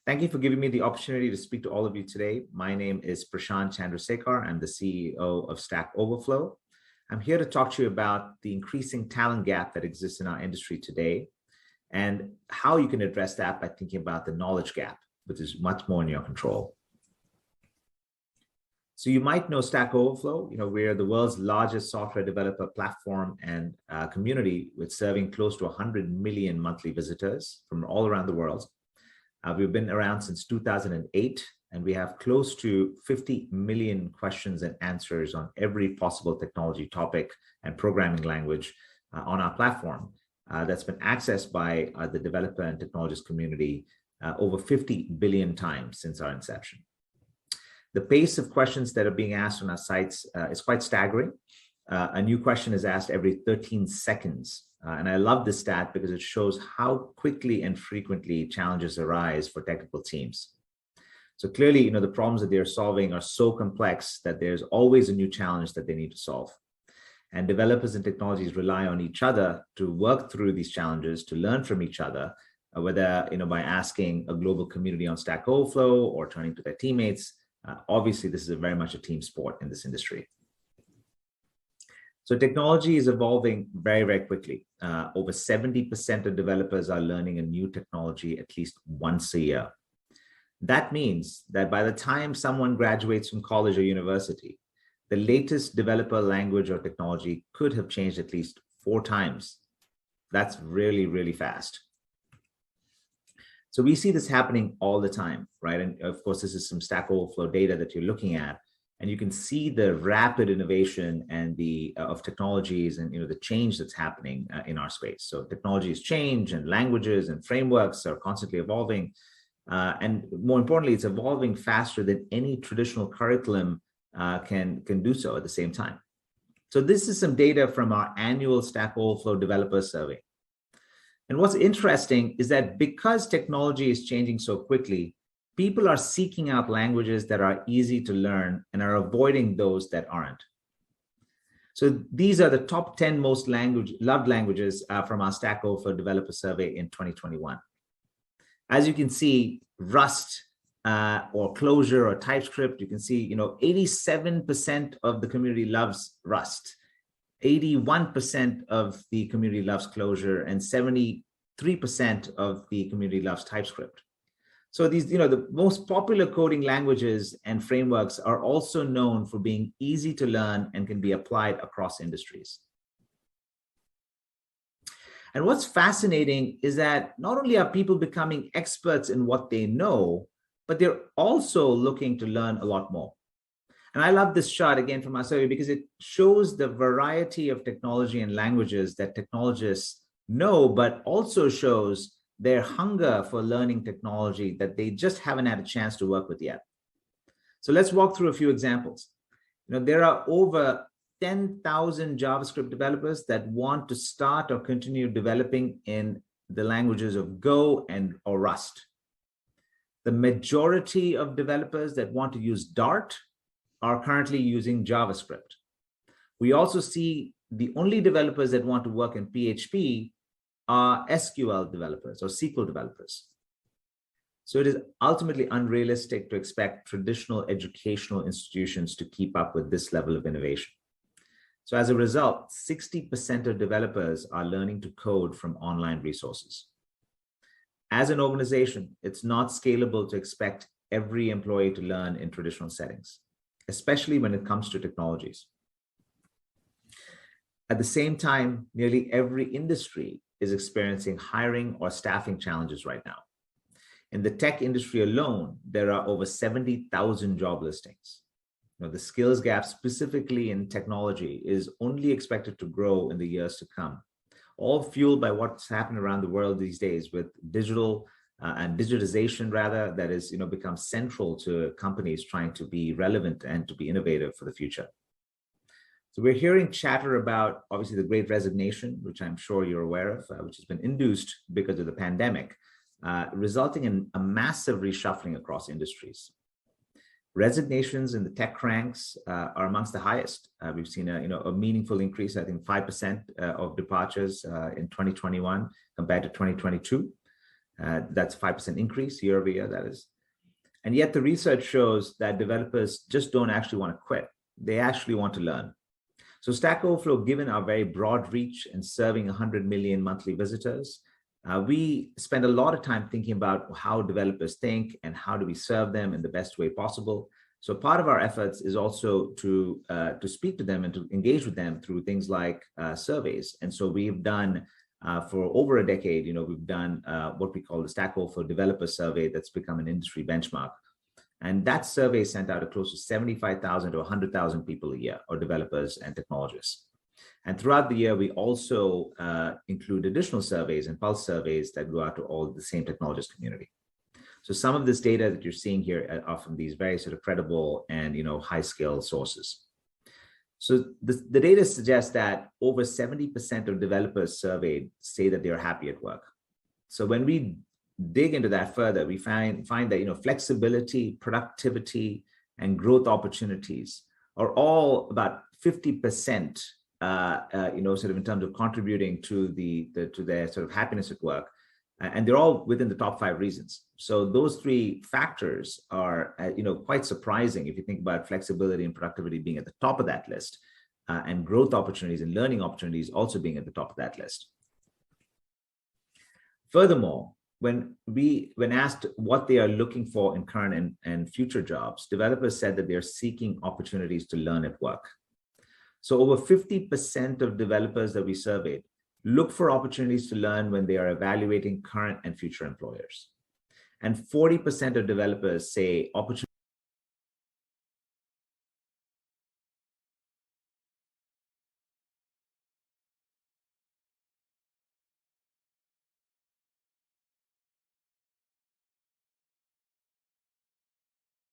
Thank you for giving me the opportunity to speak to all of you today. My name is Prashanth Chandrasekar. I'm the CEO of Stack Overflow. I'm here to talk to you about the increasing talent gap that exists in our industry today and how you can address that by thinking about the knowledge gap, which is much more in your control. So you might know Stack Overflow. We're the world's largest software developer platform and community with serving close to 100 million monthly visitors from all around the world. We've been around since 2008, and we have close to 50 million questions and answers on every possible technology topic and programming language on our platform that's been accessed by the developer and technologist community over 50 billion times since our inception. The pace of questions that are being asked on our sites is quite staggering. A new question is asked every 13 seconds. And I love this stat because it shows how quickly and frequently challenges arise for technical teams. So clearly, the problems that they're solving are so complex that there's always a new challenge that they need to solve. And developers and technologies rely on each other to work through these challenges, to learn from each other, whether by asking a global community on Stack Overflow or turning to their teammates. Obviously, this is very much a team sport in this industry. So technology is evolving very, very quickly. Over 70% of developers are learning a new technology at least once a year. That means that by the time someone graduates from college or university, the latest developer language or technology could have changed at least 4 times. That's really, really fast. So we see this happening all the time, right? And of course, this is some Stack Overflow data that you're looking at, and you can see the rapid innovation and of technologies and the change that's happening in our space. So technologies change, and languages and frameworks are constantly evolving, and more importantly, it's evolving faster than any traditional curriculum can do so at the same time. So this is some data from our annual Stack Overflow developer survey. And what's interesting is that because technology is changing so quickly, people are seeking out languages that are easy to learn and are avoiding those that aren't. So these are the top 10 most loved languages from our Stack Overflow developer survey in 2021. As you can see, Rust or Clojure or TypeScript, you can see 87% of the community loves Rust. 81% of the community loves Clojure, and 73% of the community loves TypeScript. So these, the most popular coding languages and frameworks are also known for being easy to learn and can be applied across industries. And what's fascinating is that not only are people becoming experts in what they know, but they're also looking to learn a lot more. And I love this chart again from our survey because it shows the variety of technology and languages that technologists know, but also shows their hunger for learning technology that they just haven't had a chance to work with yet. So let's walk through a few examples. There are over 10,000 JavaScript developers that want to start or continue developing in the languages of Go or Rust. The majority of developers that want to use Dart are currently using JavaScript. We also see the only developers that want to work in PHP are SQL developers or SQL developers. So it is ultimately unrealistic to expect traditional educational institutions to keep up with this level of innovation. So as a result, 60% of developers are learning to code from online resources. As an organization, it's not scalable to expect every employee to learn in traditional settings, especially when it comes to technologies. At the same time, nearly every industry is experiencing hiring or staffing challenges right now. In the tech industry alone, there are over 70,000 job listings. The skills gap specifically in technology is only expected to grow in the years to come, all fueled by what's happening around the world these days with digital and digitization that is become central to companies trying to be relevant and to be innovative for the future. So we're hearing chatter about obviously the Great Resignation, which I'm sure you're aware of, which has been induced because of the pandemic, resulting in a massive reshuffling across industries. Resignations in the tech ranks are amongst the highest. We've seen a meaningful increase, I think 5% of departures in 2021 compared to 2022. That's 5% increase year over year, that is. And yet the research shows that developers just don't actually want to quit. They actually want to learn. So Stack Overflow, given our very broad reach and serving 100 million monthly visitors, we spend a lot of time thinking about how developers think and how do we serve them in the best way possible. So part of our efforts is also to speak to them and to engage with them through things like surveys. And so we've done for over a decade, we've done what we call the Stack Overflow Developer Survey that's become an industry benchmark. And that survey sent out to close to 75,000 to 100,000 people a year, or developers and technologists. And throughout the year, we also include additional surveys and pulse surveys that go out to all the same technologist community. So some of this data that you're seeing here are from these very sort of credible and high-scale sources. So the data suggests that over 70% of developers surveyed say that they're happy at work. So when we dig into that further, we find that flexibility, productivity, and growth opportunities are all about 50%, sort of in terms of contributing to their sort of happiness at work, and they're all within the top 5 reasons. So those 3 factors are quite surprising if you think about flexibility and productivity being at the top of that list, and growth opportunities and learning opportunities also being at the top of that list. Furthermore, when asked what they are looking for in current and future jobs, developers said that they're seeking opportunities to learn at work. So over 50% of developers that we surveyed look for opportunities to learn when they are evaluating current and future employers. And 40% of developers say opportunities